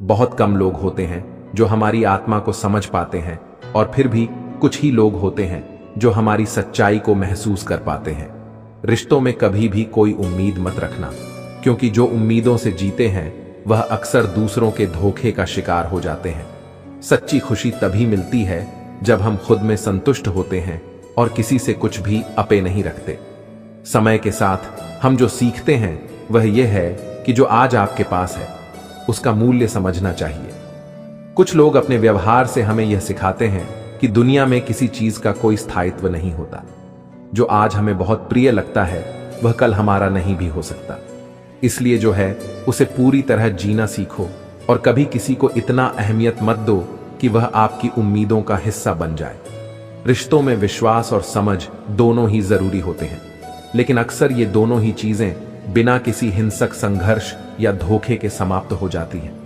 बहुत कम लोग होते हैं जो हमारी आत्मा को समझ पाते हैं, और फिर भी कुछ ही लोग होते हैं जो हमारी सच्चाई को महसूस कर पाते हैं। रिश्तों में कभी भी कोई उम्मीद मत रखना, क्योंकि जो उम्मीदों से जीते हैं वह अक्सर दूसरों के धोखे का शिकार हो जाते हैं। सच्ची खुशी तभी मिलती है जब हम खुद में संतुष्ट होते हैं और किसी से कुछ भी अपे नहीं रखते। समय के साथ हम जो सीखते हैं वह यह है कि जो आज आपके पास है उसका मूल्य समझना चाहिए। कुछ लोग अपने व्यवहार से हमें यह सिखाते हैं कि दुनिया में किसी चीज का कोई स्थायित्व नहीं होता। जो आज हमें बहुत प्रिय लगता है वह कल हमारा नहीं भी हो सकता। इसलिए जो है उसे पूरी तरह जीना सीखो, और कभी किसी को इतना अहमियत मत दो कि वह आपकी उम्मीदों का हिस्सा बन जाए। रिश्तों में विश्वास और समझ दोनों ही जरूरी होते हैं, लेकिन अक्सर ये दोनों ही चीजें बिना किसी हिंसक संघर्ष या धोखे के समाप्त हो जाती हैं।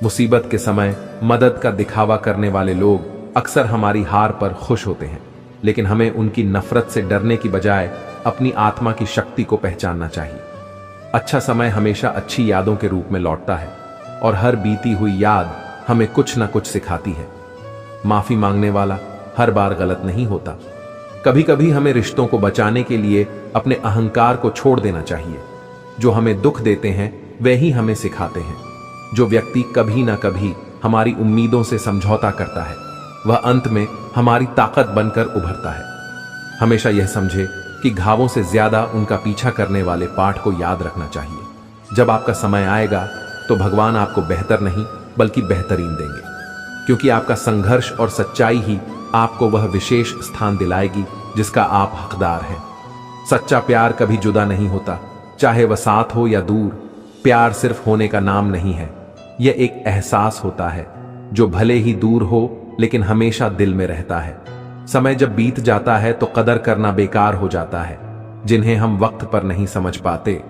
मुसीबत के समय मदद का दिखावा करने वाले लोग अक्सर हमारी हार पर खुश होते हैं, लेकिन हमें उनकी नफरत से डरने की बजाय अपनी आत्मा की शक्ति को पहचानना चाहिए। अच्छा समय हमेशा अच्छी यादों के रूप में लौटता है, और हर बीती हुई याद हमें कुछ न कुछ सिखाती है। माफी मांगने वाला हर बार गलत नहीं होता। कभी कभी हमें रिश्तों को बचाने के लिए अपने अहंकार को छोड़ देना चाहिए। जो हमें दुख देते हैं वे ही हमें सिखाते हैं। जो व्यक्ति कभी ना कभी हमारी उम्मीदों से समझौता करता है वह अंत में हमारी ताकत बनकर उभरता है। हमेशा यह समझे कि घावों से ज्यादा उनका पीछा करने वाले पाठ को याद रखना चाहिए। जब आपका समय आएगा तो भगवान आपको बेहतर नहीं बल्कि बेहतरीन देंगे, क्योंकि आपका संघर्ष और सच्चाई ही आपको वह विशेष स्थान दिलाएगी जिसका आप हकदार हैं। सच्चा प्यार कभी जुदा नहीं होता, चाहे वह साथ हो या दूर। प्यार सिर्फ होने का नाम नहीं है, यह एक एहसास होता है जो भले ही दूर हो लेकिन हमेशा दिल में रहता है। समय जब बीत जाता है तो कदर करना बेकार हो जाता है। जिन्हें हम वक्त पर नहीं समझ पाते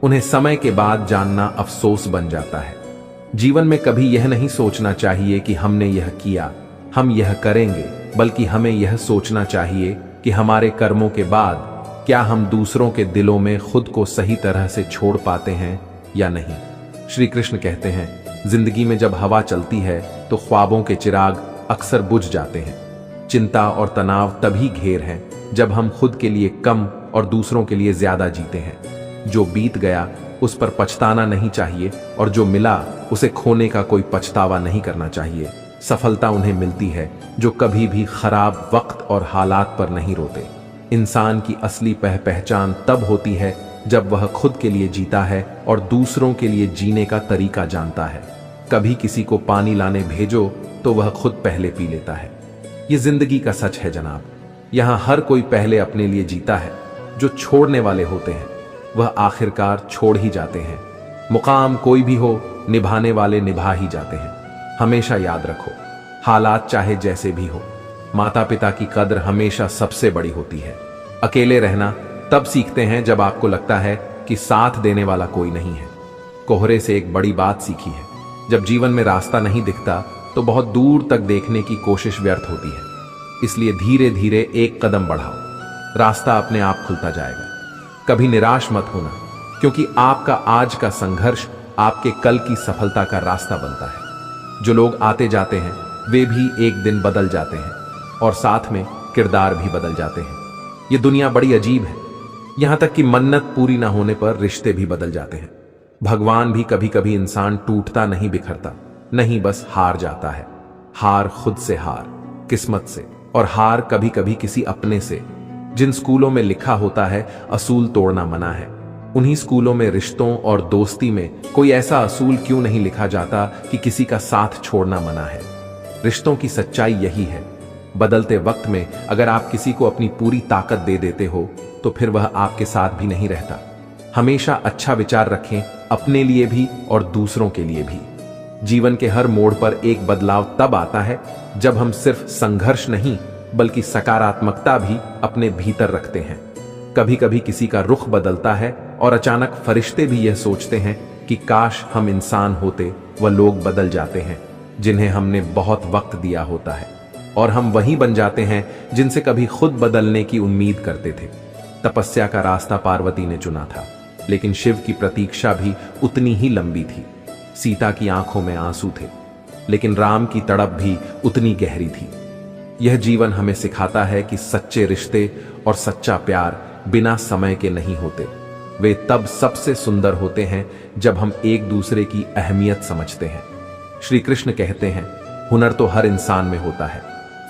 उन्हें समय के बाद जानना अफसोस बन जाता है। जीवन में कभी यह नहीं सोचना चाहिए कि हमने यह किया, हम यह करेंगे, बल्कि हमें यह सोचना चाहिए कि हमारे कर्मों के बाद क्या हम दूसरों के दिलों में खुद को सही तरह से छोड़ पाते हैं या नहीं। श्री कृष्ण कहते हैं, जिंदगी में जब हवा चलती है तो ख्वाबों के चिराग अक्सर बुझ जाते हैं। चिंता और तनाव तभी घेर हैं जब हम खुद के लिए कम और दूसरों के लिए ज्यादा जीते हैं। जो बीत गया उस पर पछताना नहीं चाहिए, और जो मिला उसे खोने का कोई पछतावा नहीं करना चाहिए। सफलता उन्हें मिलती है जो कभी भी खराब वक्त और हालात पर नहीं रोते। इंसान की असली पहचान तब होती है जब वह खुद के लिए जीता है और दूसरों के लिए जीने का तरीका जानता है। कभी किसी को पानी लाने भेजो तो वह खुद पहले पी लेता है। ये जिंदगी का सच है जनाब। यहां हर कोई पहले अपने लिए जीता है। जो छोड़ने वाले होते हैं वह आखिरकार छोड़ ही जाते हैं। मुकाम कोई भी हो, निभाने वाले निभा ही जाते हैं। हमेशा याद रखो, हालात चाहे जैसे भी हो, माता पिता की कद्र हमेशा सबसे बड़ी होती है। अकेले रहना तब सीखते हैं जब आपको लगता है कि साथ देने वाला कोई नहीं है। कोहरे से एक बड़ी बात सीखी है, जब जीवन में रास्ता नहीं दिखता तो बहुत दूर तक देखने की कोशिश व्यर्थ होती है। इसलिए धीरे धीरे एक कदम बढ़ाओ, रास्ता अपने आप खुलता जाएगा। कभी निराश मत होना, क्योंकि आपका आज का संघर्ष आपके कल की सफलता का रास्ता बनता है। जो लोग आते जाते हैं वे भी एक दिन बदल जाते हैं, और साथ में किरदार भी बदल जाते हैं। ये दुनिया बड़ी अजीब है, यहां तक कि मन्नत पूरी ना होने पर रिश्ते भी बदल जाते हैं। भगवान भी कभी कभी इंसान टूटता नहीं, बिखरता नहीं, बस हार जाता है। हार खुद से, हार किस्मत से, और हार कभी कभी किसी अपने से। जिन स्कूलों में लिखा होता है असूल तोड़ना मना है, उन्हीं स्कूलों में रिश्तों और दोस्ती में कोई ऐसा असूल क्यों नहीं लिखा जाता कि किसी का साथ छोड़ना मना है। रिश्तों की सच्चाई यही है। बदलते वक्त में अगर आप किसी को अपनी पूरी ताकत दे देते हो तो फिर वह आपके साथ भी नहीं रहता। हमेशा अच्छा विचार रखें, अपने लिए भी और दूसरों के लिए भी। जीवन के हर मोड़ पर एक बदलाव तब आता है जब हम सिर्फ संघर्ष नहीं बल्कि सकारात्मकता भी अपने भीतर रखते हैं। कभी कभी किसी का रुख बदलता है और अचानक फरिश्ते भी यह सोचते हैं कि काश हम इंसान होते। वह लोग बदल जाते हैं जिन्हें हमने बहुत वक्त दिया होता है, और हम वही बन जाते हैं जिनसे कभी खुद बदलने की उम्मीद करते थे। तपस्या का रास्ता पार्वती ने चुना था, लेकिन शिव की प्रतीक्षा भी उतनी ही लंबी थी। सीता की आंखों में आंसू थे, लेकिन राम की तड़प भी उतनी गहरी थी। यह जीवन हमें सिखाता है कि सच्चे रिश्ते और सच्चा प्यार बिना समय के नहीं होते। वे तब सबसे सुंदर होते हैं जब हम एक दूसरे की अहमियत समझते हैं। श्री कृष्ण कहते हैं, हुनर तो हर इंसान में होता है,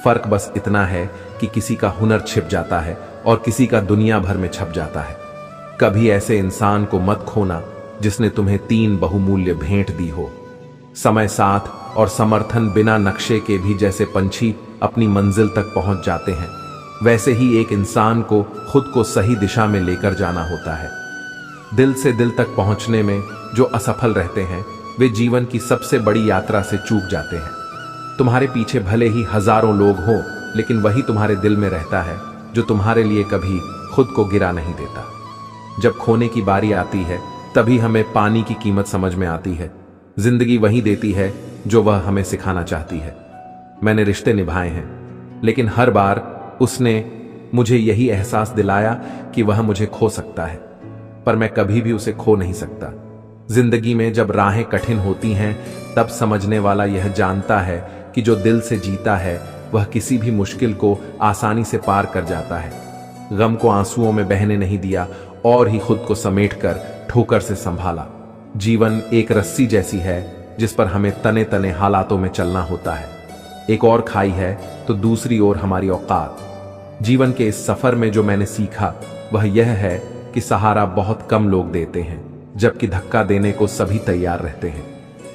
फर्क बस इतना है कि किसी का हुनर छिप जाता है और किसी का दुनिया भर में छप जाता है। कभी ऐसे इंसान को मत खोना जिसने तुम्हें 3 बहुमूल्य भेंट दी हो। समय, साथ और समर्थन बिना नक्शे के भी जैसे पंछी अपनी मंजिल तक पहुंच जाते हैं, वैसे ही एक इंसान को खुद को सही दिशा में लेकर जाना होता है। दिल से दिल तक पहुंचने में जो असफल रहते हैं, वे जीवन की सबसे बड़ी यात्रा से चूक जाते हैं। तुम्हारे पीछे भले ही हजारों लोग हों, लेकिन वही तुम्हारे दिल में रहता है जो तुम्हारे लिए कभी खुद को गिरा नहीं देता। जब खोने की बारी आती है, तभी हमें पानी की कीमत समझ में आती है। जिंदगी वही देती है जो वह हमें सिखाना चाहती है। मैंने रिश्ते निभाए हैं, लेकिन हर बार उसने मुझे यही एहसास दिलाया कि वह मुझे खो सकता है, पर मैं कभी भी उसे खो नहीं सकता। जिंदगी में जब राहें कठिन होती हैं, तब समझने वाला यह जानता है कि जो दिल से जीता है वह किसी भी मुश्किल को आसानी से पार कर जाता है। गम को आंसुओं में बहने नहीं दिया और ही खुद को समेटकर ठोकर से संभाला। जीवन एक रस्सी जैसी है जिस पर हमें तने तने हालातों में चलना होता है। एक और खाई है तो दूसरी ओर हमारी औकात। जीवन के इस सफर में जो मैंने सीखा वह यह है कि सहारा बहुत कम लोग देते हैं, जबकि धक्का देने को सभी तैयार रहते हैं।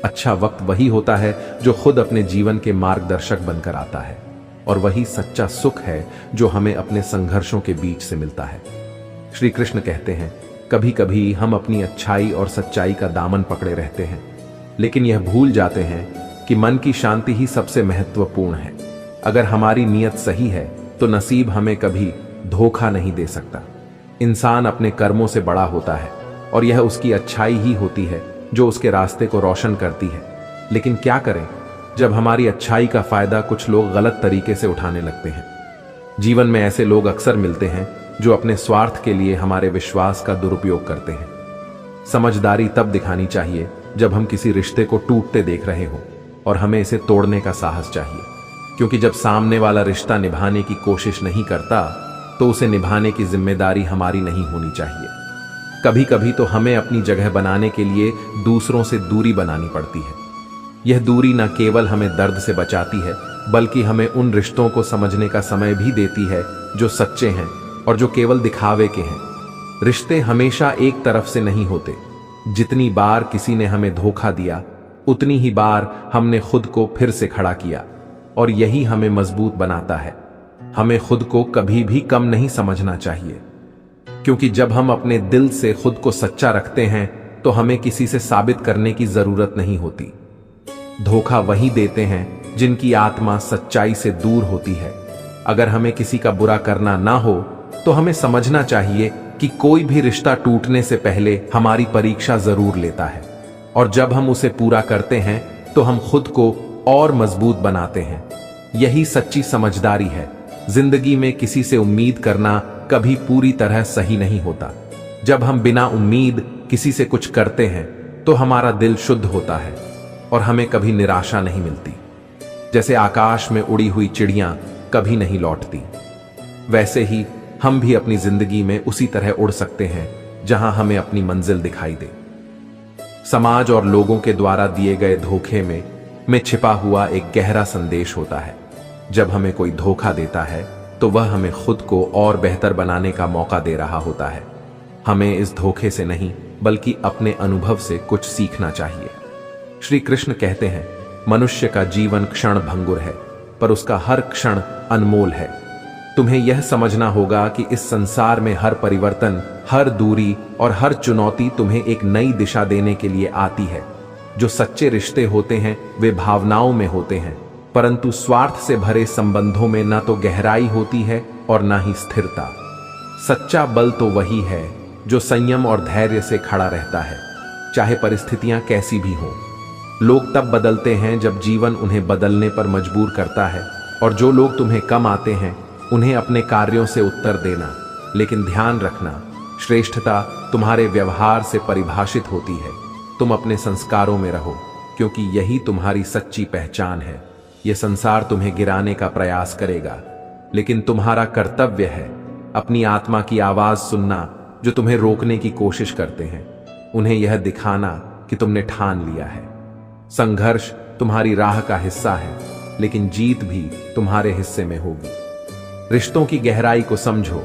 अच्छा वक्त वही होता है जो खुद अपने जीवन के मार्गदर्शक बनकर आता है, और वही सच्चा सुख है जो हमें अपने संघर्षों के बीच से मिलता है। श्री कृष्ण कहते हैं, कभी कभी हम अपनी अच्छाई और सच्चाई का दामन पकड़े रहते हैं, लेकिन यह भूल जाते हैं कि मन की शांति ही सबसे महत्वपूर्ण है। अगर हमारी नीयत सही है तो नसीब हमें कभी धोखा नहीं दे सकता। इंसान अपने कर्मों से बड़ा होता है, और यह उसकी अच्छाई ही होती है जो उसके रास्ते को रोशन करती है। लेकिन क्या करें जब हमारी अच्छाई का फायदा कुछ लोग गलत तरीके से उठाने लगते हैं। जीवन में ऐसे लोग अक्सर मिलते हैं जो अपने स्वार्थ के लिए हमारे विश्वास का दुरुपयोग करते हैं। समझदारी तब दिखानी चाहिए जब हम किसी रिश्ते को टूटते देख रहे हों, और हमें इसे तोड़ने का साहस चाहिए, क्योंकि जब सामने वाला रिश्ता निभाने की कोशिश नहीं करता तो उसे निभाने की जिम्मेदारी हमारी नहीं होनी चाहिए। कभी कभी तो हमें अपनी जगह बनाने के लिए दूसरों से दूरी बनानी पड़ती है। यह दूरी न केवल हमें दर्द से बचाती है, बल्कि हमें उन रिश्तों को समझने का समय भी देती है जो सच्चे हैं और जो केवल दिखावे के हैं। रिश्ते हमेशा एक तरफ से नहीं होते। जितनी बार किसी ने हमें धोखा दिया, उतनी ही बार हमने खुद को फिर से खड़ा किया, और यही हमें मजबूत बनाता है। हमें खुद को कभी भी कम नहीं समझना चाहिए, क्योंकि जब हम अपने दिल से खुद को सच्चा रखते हैं तो हमें किसी से साबित करने की जरूरत नहीं होती। धोखा वही देते हैं जिनकी आत्मा सच्चाई से दूर होती है। अगर हमें किसी का बुरा करना ना हो तो हमें समझना चाहिए कि कोई भी रिश्ता टूटने से पहले हमारी परीक्षा जरूर लेता है, और जब हम उसे पूरा करते हैं तो हम खुद को और मजबूत बनाते हैं। यही सच्ची समझदारी है। जिंदगी में किसी से उम्मीद करना कभी पूरी तरह सही नहीं होता। जब हम बिना उम्मीद किसी से कुछ करते हैं तो हमारा दिल शुद्ध होता है और हमें कभी निराशा नहीं मिलती। जैसे आकाश में उड़ी हुई चिड़ियां कभी नहीं लौटती, वैसे ही हम भी अपनी जिंदगी में उसी तरह उड़ सकते हैं जहां हमें अपनी मंजिल दिखाई दे। समाज और लोगों के द्वारा दिए गए धोखे में छिपा हुआ एक गहरा संदेश होता है। जब हमें कोई धोखा देता है तो वह हमें खुद को और बेहतर बनाने का मौका दे रहा होता है। हमें इस धोखे से नहीं बल्कि अपने अनुभव से कुछ सीखना चाहिए। श्री कृष्ण कहते हैं, मनुष्य का जीवन क्षण भंगुर है, पर उसका हर क्षण अनमोल है। तुम्हें यह समझना होगा कि इस संसार में हर परिवर्तन, हर दूरी और हर चुनौती तुम्हें एक नई दिशा देने के लिए आती है। जो सच्चे रिश्ते होते हैं वे भावनाओं में होते हैं, परंतु स्वार्थ से भरे संबंधों में ना तो गहराई होती है और ना ही स्थिरता। सच्चा बल तो वही है जो संयम और धैर्य से खड़ा रहता है, चाहे परिस्थितियां कैसी भी हों। लोग तब बदलते हैं जब जीवन उन्हें बदलने पर मजबूर करता है, और जो लोग तुम्हें कम आते हैं उन्हें अपने कार्यों से उत्तर देना। लेकिन ध्यान रखना, श्रेष्ठता तुम्हारे व्यवहार से परिभाषित होती है, तुम अपने संस्कारों में रहो, क्योंकि यही तुम्हारी सच्ची पहचान है। यह संसार तुम्हें गिराने का प्रयास करेगा, लेकिन तुम्हारा कर्तव्य है अपनी आत्मा की आवाज सुनना, जो तुम्हें रोकने की कोशिश करते हैं। उन्हें यह दिखाना कि तुमने ठान लिया है। संघर्ष तुम्हारी राह का हिस्सा है, लेकिन जीत भी तुम्हारे हिस्से में होगी। रिश्तों की गहराई को समझो।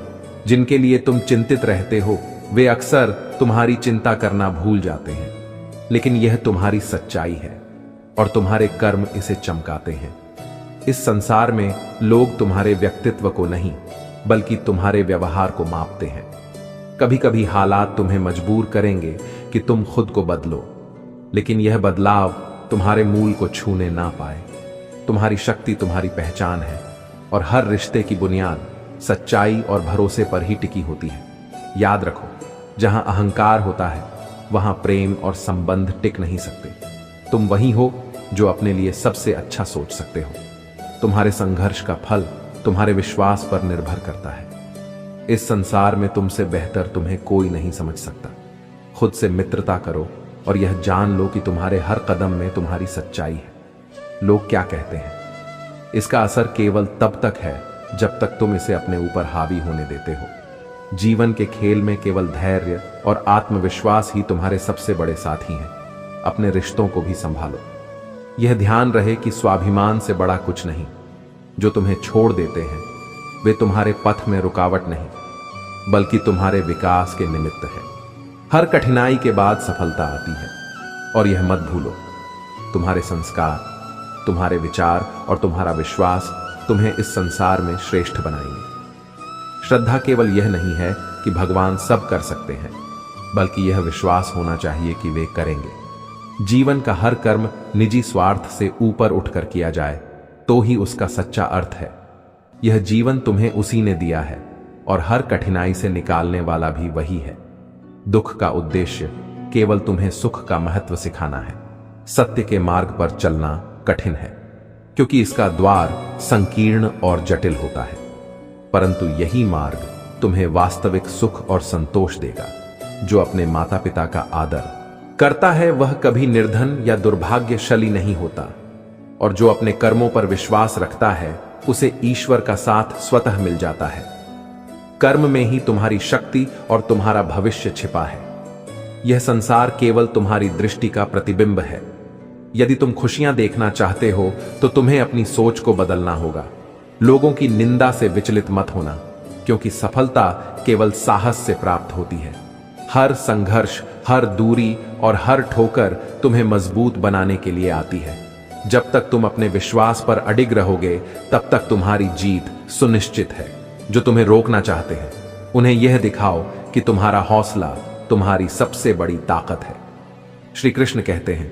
जिनके लिए तुम चिंतित रहते हो, वे अक्सर तुम्हारी चिंता करना भूल जाते हैं, लेकिन यह तुम्हारी सच्चाई है और तुम्हारे कर्म इसे चमकाते हैं। इस संसार में लोग तुम्हारे व्यक्तित्व को नहीं, बल्कि तुम्हारे व्यवहार को मापते हैं। कभी कभी हालात तुम्हें मजबूर करेंगे कि तुम खुद को बदलो, लेकिन यह बदलाव तुम्हारे मूल को छूने ना पाए। तुम्हारी शक्ति तुम्हारी पहचान है, और हर रिश्ते की बुनियाद सच्चाई और भरोसे पर ही टिकी होती है। याद रखो, जहां अहंकार होता है वहां प्रेम और संबंध टिक नहीं सकते। तुम वही हो जो अपने लिए सबसे अच्छा सोच सकते हो। तुम्हारे संघर्ष का फल तुम्हारे विश्वास पर निर्भर करता है। इस संसार में तुमसे बेहतर तुम्हें कोई नहीं समझ सकता। खुद से मित्रता करो और यह जान लो कि तुम्हारे हर कदम में तुम्हारी सच्चाई है। लोग क्या कहते हैं, इसका असर केवल तब तक है जब तक तुम इसे अपने ऊपर हावी होने देते हो। जीवन के खेल में केवल धैर्य और आत्मविश्वास ही तुम्हारे सबसे बड़े साथी हैं। अपने रिश्तों को भी संभालो। यह ध्यान रहे कि स्वाभिमान से बड़ा कुछ नहीं। जो तुम्हें छोड़ देते हैं वे तुम्हारे पथ में रुकावट नहीं, बल्कि तुम्हारे विकास के निमित्त है। हर कठिनाई के बाद सफलता आती है, और यह मत भूलो, तुम्हारे संस्कार, तुम्हारे विचार और तुम्हारा विश्वास तुम्हें इस संसार में श्रेष्ठ बनाएंगे। श्रद्धा केवल यह नहीं है कि भगवान सब कर सकते हैं, बल्कि यह विश्वास होना चाहिए कि वे करेंगे। जीवन का हर कर्म निजी स्वार्थ से ऊपर उठकर किया जाए तो ही उसका सच्चा अर्थ है। यह जीवन तुम्हें उसी ने दिया है, और हर कठिनाई से निकालने वाला भी वही है। दुख का उद्देश्य केवल तुम्हें सुख का महत्व सिखाना है। सत्य के मार्ग पर चलना कठिन है, क्योंकि इसका द्वार संकीर्ण और जटिल होता है, परंतु यही मार्ग तुम्हें वास्तविक सुख और संतोष देगा। जो अपने माता पिता का आदर करता है वह कभी निर्धन या दुर्भाग्यशाली नहीं होता, और जो अपने कर्मों पर विश्वास रखता है उसे ईश्वर का साथ स्वतः मिल जाता है। कर्म में ही तुम्हारी शक्ति और तुम्हारा भविष्य छिपा है। यह संसार केवल तुम्हारी दृष्टि का प्रतिबिंब है। यदि तुम खुशियां देखना चाहते हो तो तुम्हें अपनी सोच को बदलना होगा। लोगों की निंदा से विचलित मत होना, क्योंकि सफलता केवल साहस से प्राप्त होती है। हर संघर्ष, हर दूरी और हर ठोकर तुम्हें मजबूत बनाने के लिए आती है। जब तक तुम अपने विश्वास पर अडिग रहोगे, तब तक तुम्हारी जीत सुनिश्चित है। जो तुम्हें रोकना चाहते हैं उन्हें यह दिखाओ कि तुम्हारा हौसला तुम्हारी सबसे बड़ी ताकत है। श्री कृष्ण कहते हैं,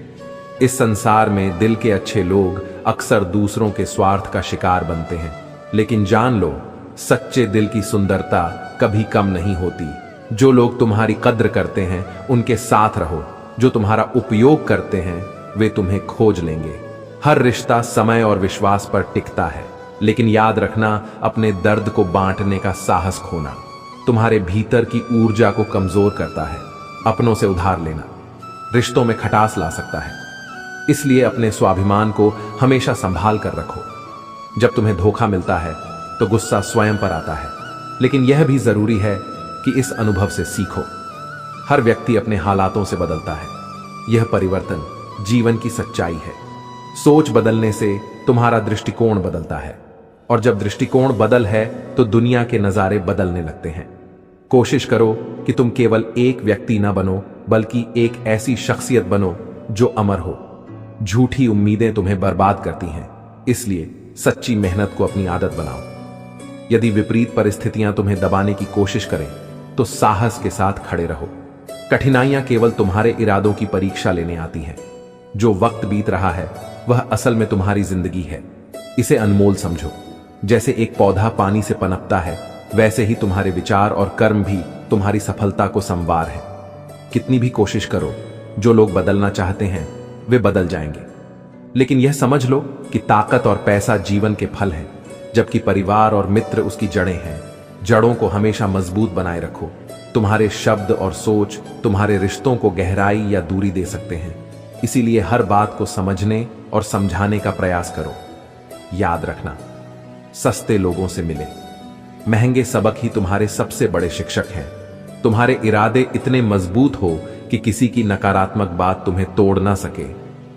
इस संसार में दिल के अच्छे लोग अक्सर दूसरों के स्वार्थ का शिकार बनते हैं, लेकिन जान लो, सच्चे दिल की सुंदरता कभी कम नहीं होती। जो लोग तुम्हारी कद्र करते हैं उनके साथ रहो। जो तुम्हारा उपयोग करते हैं वे तुम्हें खोज लेंगे। हर रिश्ता समय और विश्वास पर टिकता है, लेकिन याद रखना, अपने दर्द को बांटने का साहस खोना तुम्हारे भीतर की ऊर्जा को कमजोर करता है। अपनों से उधार लेना रिश्तों में खटास ला सकता है, इसलिए अपने स्वाभिमान को हमेशा संभाल कर रखो। जब तुम्हें धोखा मिलता है तो गुस्सा स्वयं पर आता है, लेकिन यह भी जरूरी है कि इस अनुभव से सीखो। हर व्यक्ति अपने हालातों से बदलता है। यह परिवर्तन जीवन की सच्चाई है। सोच बदलने से तुम्हारा दृष्टिकोण बदलता है, और जब दृष्टिकोण बदल है तो दुनिया के नजारे बदलने लगते हैं। कोशिश करो कि तुम केवल एक व्यक्ति न बनो, बल्कि एक ऐसी शख्सियत बनो जो अमर हो। झूठी उम्मीदें तुम्हें बर्बाद करती हैं, इसलिए सच्ची मेहनत को अपनी आदत बनाओ। यदि विपरीत परिस्थितियां तुम्हें दबाने की कोशिश करें तो साहस के साथ खड़े रहो। कठिनाइयां केवल तुम्हारे इरादों की परीक्षा लेने आती हैं। जो वक्त बीत रहा है वह असल में तुम्हारी जिंदगी है। इसे अनमोल समझो। जैसे एक पौधा पानी से पनपता है, वैसे ही तुम्हारे विचार और कर्म भी तुम्हारी सफलता को संवार है। कितनी भी कोशिश करो, जो लोग बदलना चाहते हैं वे बदल जाएंगे, लेकिन यह समझ लो कि ताकत और पैसा जीवन के फल हैं, जबकि परिवार और मित्र उसकी जड़ें हैं। जड़ों को हमेशा मजबूत बनाए रखो, तुम्हारे शब्द और सोच तुम्हारे रिश्तों को गहराई या दूरी दे सकते हैं। इसीलिए हर बात को समझने और समझाने का प्रयास करो। याद रखना, सस्ते लोगों से मिले, महंगे सबक ही तुम्हारे सबसे बड़े शिक्षक हैं। तुम्हारे इरादे इतने मजबूत हो कि किसी की नकारात्मक बात तुम्हें तोड़ ना सके।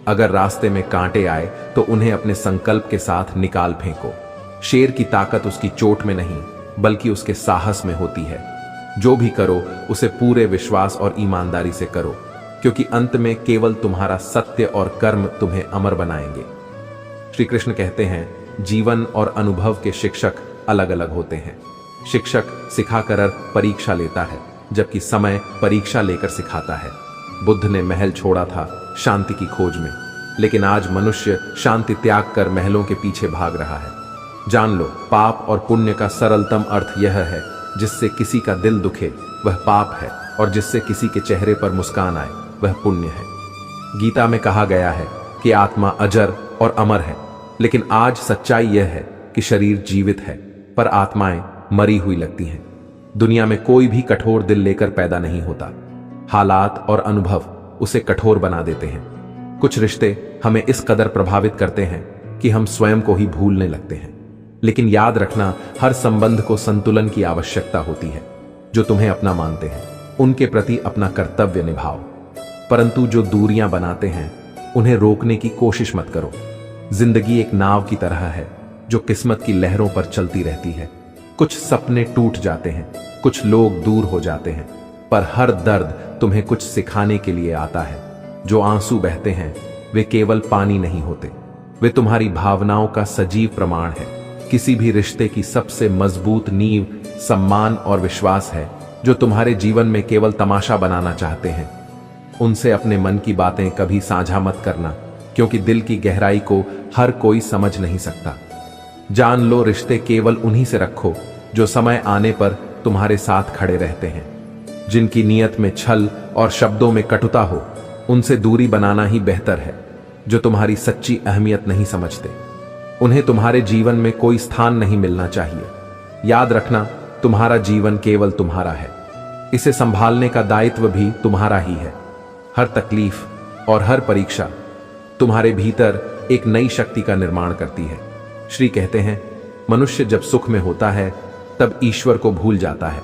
अगर रास्ते में कांटे आए तो उन्हें अपने संकल्प के साथ निकाल फेंको। शेर की ताकत उसकी चोट में नहीं बल्कि उसके साहस में होती है। जो भी करो उसे पूरे विश्वास और ईमानदारी से करो, क्योंकि अंत में केवल तुम्हारा सत्य और कर्म तुम्हें अमर बनाएंगे। श्री कृष्ण कहते हैं, जीवन और अनुभव के शिक्षक अलग अलग होते हैं। शिक्षक सिखाकर परीक्षा लेता है, जबकि समय परीक्षा लेकर सिखाता है। बुद्ध ने महल छोड़ा था शांति की खोज में, लेकिन आज मनुष्य शांति त्याग कर महलों के पीछे भाग रहा है। जान लो, पाप और पुण्य का सरलतम अर्थ यह है, जिससे किसी का दिल दुखे वह पाप है, और जिससे किसी के चेहरे पर मुस्कान आए वह पुण्य है। गीता में कहा गया है कि आत्मा अजर और अमर है, लेकिन आज सच्चाई यह है कि शरीर जीवित है पर आत्माएं मरी हुई लगती हैं। दुनिया में कोई भी कठोर दिल लेकर पैदा नहीं होता। हालात और अनुभव उसे कठोर बना देते हैं। कुछ रिश्ते हमें इस कदर प्रभावित करते हैं कि हम स्वयं को ही भूलने लगते हैं। लेकिन याद रखना, हर संबंध को संतुलन की आवश्यकता होती है। जो तुम्हें अपना मानते हैं उनके प्रति अपना कर्तव्य निभाओ, परंतु जो दूरियां बनाते हैं उन्हें रोकने की कोशिश मत करो। जिंदगी एक नाव की तरह है जो किस्मत की लहरों पर चलती रहती है। कुछ सपने टूट जाते हैं, कुछ लोग दूर हो जाते हैं, पर हर दर्द तुम्हें कुछ सिखाने के लिए आता है। जो आंसू बहते हैं वे केवल पानी नहीं होते, वे तुम्हारी भावनाओं का सजीव प्रमाण है। किसी भी रिश्ते की सबसे मजबूत नींव सम्मान और विश्वास है। जो तुम्हारे जीवन में केवल तमाशा बनाना चाहते हैं उनसे अपने मन की बातें कभी साझा मत करना, क्योंकि दिल की गहराई को हर कोई समझ नहीं सकता। जान लो, रिश्ते केवल उन्हीं से रखो जो समय आने पर तुम्हारे साथ खड़े रहते हैं। जिनकी नीयत में छल और शब्दों में कटुता हो उनसे दूरी बनाना ही बेहतर है। जो तुम्हारी सच्ची अहमियत नहीं समझते उन्हें तुम्हारे जीवन में कोई स्थान नहीं मिलना चाहिए। याद रखना, तुम्हारा जीवन केवल तुम्हारा है, इसे संभालने का दायित्व भी तुम्हारा ही है। हर तकलीफ और हर परीक्षा तुम्हारे भीतर एक नई शक्ति का निर्माण करती है। श्री कहते हैं, मनुष्य जब सुख में होता है तब ईश्वर को भूल जाता है,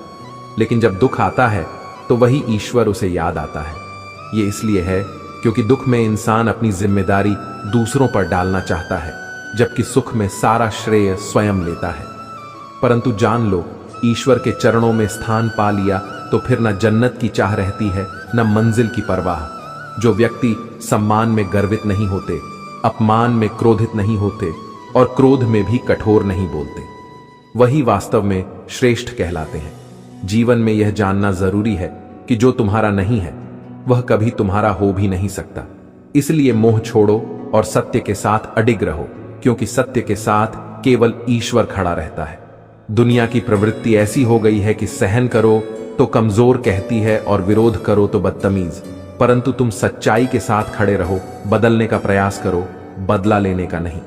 लेकिन जब दुख आता है तो वही ईश्वर उसे याद आता है। ये इसलिए है क्योंकि दुख में इंसान अपनी जिम्मेदारी दूसरों पर डालना चाहता है, जबकि सुख में सारा श्रेय स्वयं लेता है। परंतु जान लो, ईश्वर के चरणों में स्थान पा लिया तो फिर न जन्नत की चाह रहती है न मंजिल की परवाह। जो व्यक्ति सम्मान में गर्वित नहीं होते, अपमान में क्रोधित नहीं होते और क्रोध में भी कठोर नहीं बोलते, वही वास्तव में श्रेष्ठ कहलाते हैं। जीवन में यह जानना जरूरी है कि जो तुम्हारा नहीं है वह कभी तुम्हारा हो भी नहीं सकता। इसलिए मोह छोड़ो और सत्य के साथ अडिग रहो, क्योंकि सत्य के साथ केवल ईश्वर खड़ा रहता है। दुनिया की प्रवृत्ति ऐसी हो गई है कि सहन करो तो कमजोर कहती है और विरोध करो तो बदतमीज। परंतु तुम सच्चाई के साथ खड़े रहो, बदलने का प्रयास करो, बदला लेने का नहीं।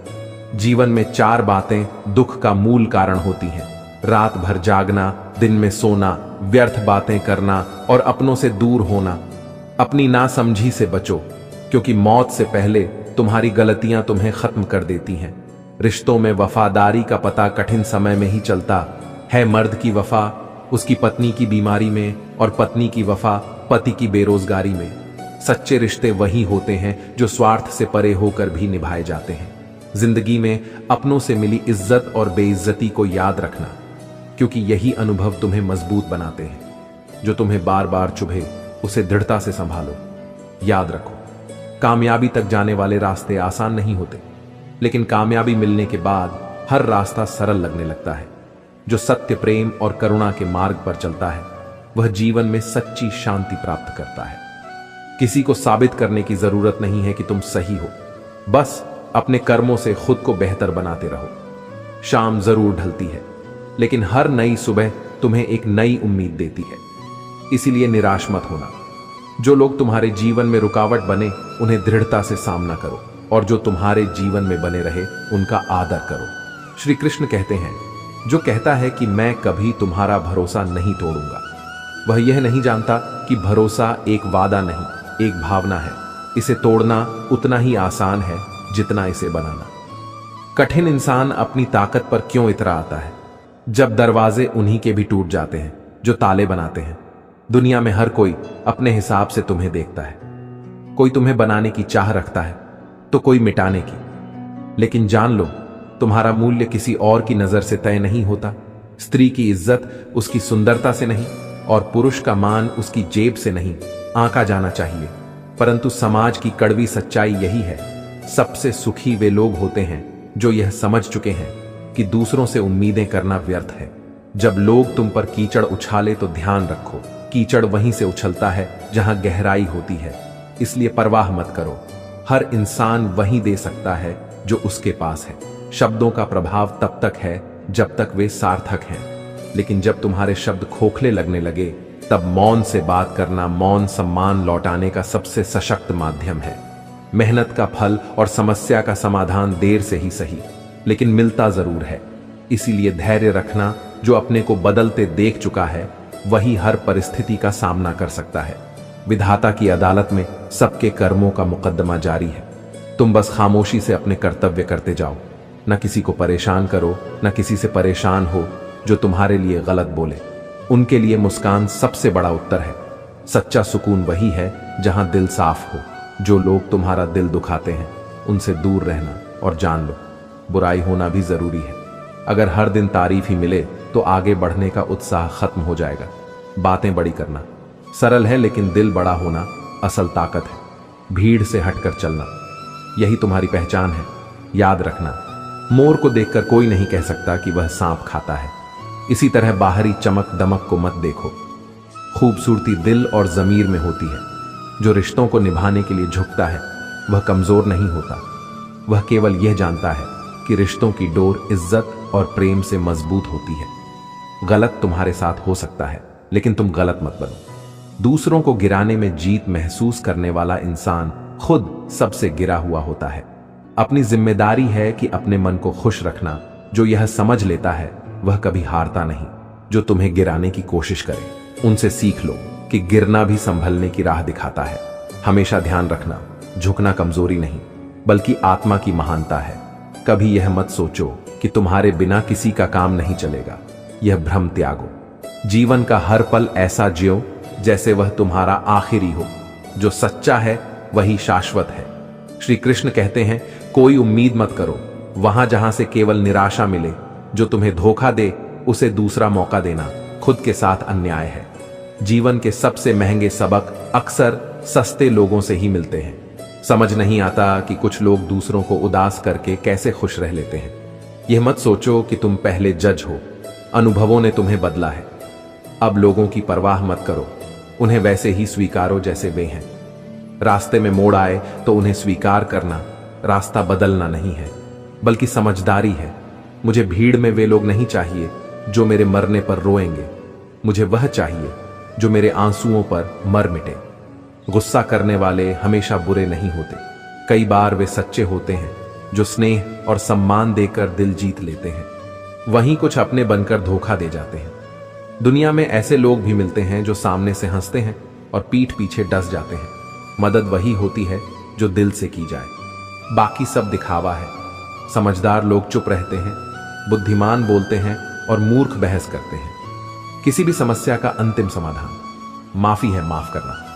जीवन में 4 बातें दुख का मूल कारण होती हैं: रात भर जागना, दिन में सोना, व्यर्थ बातें करना और अपनों से दूर होना। अपनी नासमझी से बचो, क्योंकि मौत से पहले तुम्हारी गलतियां तुम्हें खत्म कर देती हैं। रिश्तों में वफादारी का पता कठिन समय में ही चलता है। मर्द की वफा उसकी पत्नी की बीमारी में और पत्नी की वफा पति की बेरोजगारी में। सच्चे रिश्ते वही होते हैं जो स्वार्थ से परे होकर भी निभाए जाते हैं। जिंदगी में अपनों से मिली इज्जत और बेइज्जती को याद रखना, क्योंकि यही अनुभव तुम्हें मजबूत बनाते हैं। जो तुम्हें बार बार चुभे उसे दृढ़ता से संभालो। याद रखो, कामयाबी तक जाने वाले रास्ते आसान नहीं होते, लेकिन कामयाबी मिलने के बाद हर रास्ता सरल लगने लगता है। जो सत्य, प्रेम और करुणा के मार्ग पर चलता है वह जीवन में सच्ची शांति प्राप्त करता है। किसी को साबित करने की जरूरत नहीं है कि तुम सही हो, बस अपने कर्मों से खुद को बेहतर बनाते रहो। शाम जरूर ढलती है, लेकिन हर नई सुबह तुम्हें एक नई उम्मीद देती है। इसीलिए निराश मत होना। जो लोग तुम्हारे जीवन में रुकावट बने उन्हें दृढ़ता से सामना करो, और जो तुम्हारे जीवन में बने रहे उनका आदर करो। श्री कृष्ण कहते हैं, जो कहता है कि मैं कभी तुम्हारा भरोसा नहीं तोड़ूंगा, वह यह नहीं जानता कि भरोसा एक वादा नहीं, एक भावना है। इसे तोड़ना उतना ही आसान है जितना इसे बनाना। कठिन इंसान अपनी ताकत पर क्यों इतरा आता है, जब दरवाजे उन्हीं के भी टूट जाते हैं जो ताले बनाते हैं। दुनिया में हर कोई अपने हिसाब से तुम्हें देखता है। कोई तुम्हें बनाने की चाह रखता है तो कोई मिटाने की। लेकिन जान लो, तुम्हारा मूल्य किसी और की नजर से तय नहीं होता। स्त्री की इज्जत उसकी सुंदरता से नहीं और पुरुष का मान उसकी जेब से नहीं आंका जाना चाहिए। परंतु समाज की कड़वी सच्चाई यही है, सबसे सुखी वे लोग होते हैं जो यह समझ चुके हैं कि दूसरों से उम्मीदें करना व्यर्थ है। जब लोग तुम पर कीचड़ उछाले तो ध्यान रखो, कीचड़ वहीं से उछलता है जहां गहराई होती है। इसलिए परवाह मत करो, हर इंसान वही दे सकता है जो उसके पास है। शब्दों का प्रभाव तब तक है जब तक वे सार्थक हैं, लेकिन जब तुम्हारे शब्द खोखले लगने लगे तब मौन से बात करना, मौन सम्मान लौटाने का सबसे सशक्त माध्यम है। मेहनत का फल और समस्या का समाधान देर से ही सही, लेकिन मिलता जरूर है। इसीलिए धैर्य रखना, जो अपने को बदलते देख चुका है वही हर परिस्थिति का सामना कर सकता है। विधाता की अदालत में सबके कर्मों का मुकद्दमा जारी है। तुम बस खामोशी से अपने कर्तव्य करते जाओ, न किसी को परेशान करो, न किसी से परेशान हो जो तुम्हारे लिए गलत बोले। उनके लिए मुस्कान सबसे बड़ा उत्तर है। सच्चा सुकून वही है जहां दिल साफ हो। जो लोग तुम्हारा दिल दुखाते हैं उनसे दूर रहना, और जान लो बुराई होना भी जरूरी है। अगर हर दिन तारीफ ही मिले तो आगे बढ़ने का उत्साह खत्म हो जाएगा। बातें बड़ी करना सरल है, लेकिन दिल बड़ा होना असल ताकत है। भीड़ से हटकर चलना, यही तुम्हारी पहचान है। याद रखना, मोर को देखकर कोई नहीं कह सकता कि वह सांप खाता है। इसी तरह बाहरी चमक दमक को मत देखो, खूबसूरती दिल और जमीर में होती है। जो रिश्तों को निभाने के लिए झुकता है वह कमजोर नहीं होता, वह केवल यह जानता है कि रिश्तों की डोर इज्जत और प्रेम से मजबूत होती है। गलत तुम्हारे साथ हो सकता है, लेकिन तुम गलत मत बनो। दूसरों को गिराने में जीत महसूस करने वाला इंसान खुद सबसे गिरा हुआ होता है। अपनी जिम्मेदारी है कि अपने मन को खुश रखना। जो यह समझ लेता है वह कभी हारता नहीं। जो तुम्हें गिराने की कोशिश करे उनसे सीख लो कि गिरना भी संभलने की राह दिखाता है। हमेशा ध्यान रखना, झुकना कमजोरी नहीं बल्कि आत्मा की महानता है। कभी यह मत सोचो कि तुम्हारे बिना किसी का काम नहीं चलेगा, यह भ्रम त्यागो। जीवन का हर पल ऐसा जियो जैसे वह तुम्हारा आखिरी हो। जो सच्चा है वही शाश्वत है। श्री कृष्ण कहते हैं, कोई उम्मीद मत करो वहां जहां से केवल निराशा मिले। जो तुम्हें धोखा दे उसे दूसरा मौका देना खुद के साथ अन्याय है। जीवन के सबसे महंगे सबक अक्सर सस्ते लोगों से ही मिलते हैं। समझ नहीं आता कि कुछ लोग दूसरों को उदास करके कैसे खुश रह लेते हैं। यह मत सोचो कि तुम पहले जज हो, अनुभवों ने तुम्हें बदला है। अब लोगों की परवाह मत करो, उन्हें वैसे ही स्वीकारो जैसे वे हैं। रास्ते में मोड़ आए तो उन्हें स्वीकार करना रास्ता बदलना नहीं है बल्कि समझदारी है। मुझे भीड़ में वे लोग नहीं चाहिए जो मेरे मरने पर रोएंगे, मुझे वह चाहिए जो मेरे आंसुओं पर मर मिटे। गुस्सा करने वाले हमेशा बुरे नहीं होते, कई बार वे सच्चे होते हैं जो स्नेह और सम्मान देकर दिल जीत लेते हैं। वहीं कुछ अपने बनकर धोखा दे जाते हैं। दुनिया में ऐसे लोग भी मिलते हैं जो सामने से हंसते हैं और पीठ पीछे डस जाते हैं। मदद वही होती है जो दिल से की जाए, बाकी सब दिखावा है। समझदार लोग चुप रहते हैं, बुद्धिमान बोलते हैं और मूर्ख बहस करते हैं। किसी भी समस्या का अंतिम समाधान माफी है, माफ करना